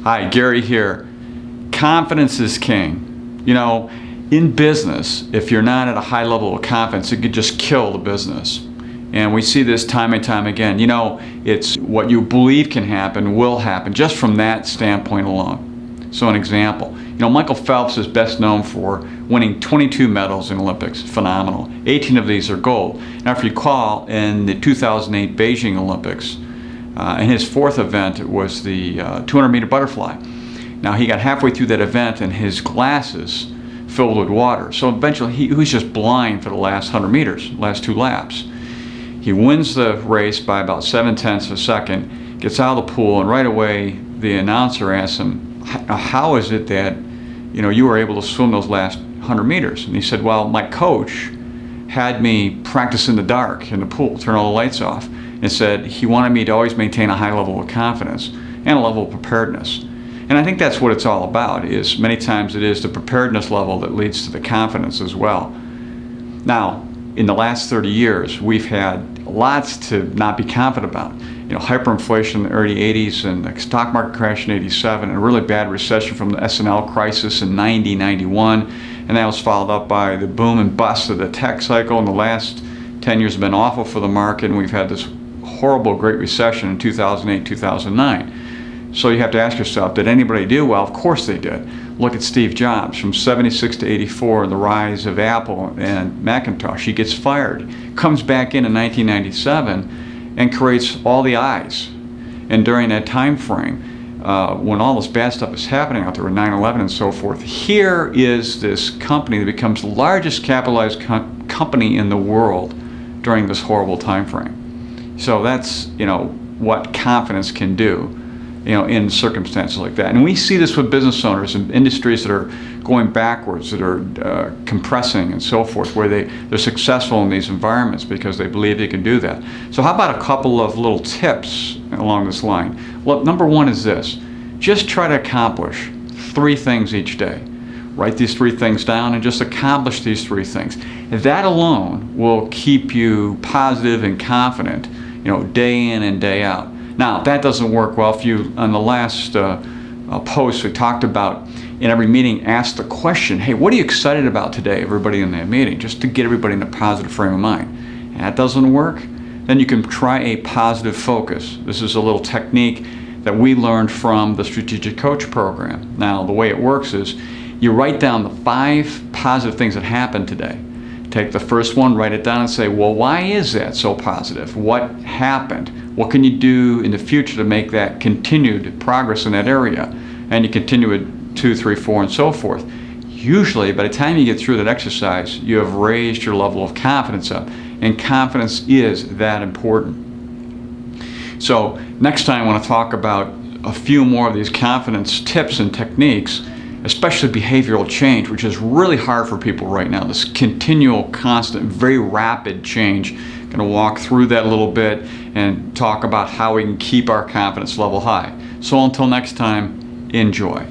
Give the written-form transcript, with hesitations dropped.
Hi, Gary here. Confidence is king. You know, in business, if you're not at a high level of confidence, it could just kill the business. And we see this time and time again. You know, it's what you believe can happen will happen, just from that standpoint alone. So an example, you know, Michael Phelps is best known for winning 22 medals in Olympics. Phenomenal. 18 of these are gold. Now, if you recall, in the 2008 Beijing Olympics, in his fourth event, it was the 200-meter butterfly. Now, he got halfway through that event and his glasses filled with water. So eventually he was just blind for the last 100 meters, last two laps. He wins the race by about 7/10 of a second, gets out of the pool, and right away the announcer asks him, how is it that you were able to swim those last 100 meters? And he said, well, my coach had me practice in the dark in the pool, turn all the lights off, and said he wanted me to always maintain a high level of confidence and a level of preparedness. And I think that's what it's all about, is many times it is the preparedness level that leads to the confidence as well. Now, in the last 30 years, we've had lots to not be confident about. You know, hyperinflation in the early 80s and the stock market crash in 87 and a really bad recession from the S&L crisis in 90, 91. And that was followed up by the boom and bust of the tech cycle. And the last 10 years have been awful for the market. And we've had this horrible Great Recession in 2008, 2009. So you have to ask yourself, did anybody do well? Of course they did. Look at Steve Jobs from 76 to 84, the rise of Apple and Macintosh. He gets fired, comes back in 1997 and creates all the I's. And during that time frame, when all this bad stuff is happening out there with 9/11 and so forth, here is this company that becomes the largest capitalized company in the world during this horrible time frame. So that's, what confidence can do, in circumstances like that. And we see this with business owners in industries that are going backwards, that are compressing and so forth, where they're successful in these environments because they believe they can do that. So how about a couple of little tips along this line? Well, number one is this. Just try to accomplish 3 things each day. Write these 3 things down and just accomplish these 3 things. That alone will keep you positive and confident, day in and day out. Now, if that doesn't work well, if you, on the last post, we talked about in every meeting, ask the question, hey, what are you excited about today, everybody in that meeting, just to get everybody in a positive frame of mind. And that doesn't work, then you can try a positive focus. This is a little technique that we learned from the Strategic Coach program. Now, the way it works is you write down the 5 positive things that happened today. Take the first one, write it down and say, well, why is that so positive? What happened? What can you do in the future to make that continued progress in that area? And you continue with 2, 3, 4, and so forth. Usually, by the time you get through that exercise, you have raised your level of confidence up. And confidence is that important. So next time I want to talk about a few more of these confidence tips and techniques, especially behavioral change, which is really hard for people right now. This continual, constant, very rapid change. I'm going to walk through that a little bit and talk about how we can keep our confidence level high. So until next time, enjoy.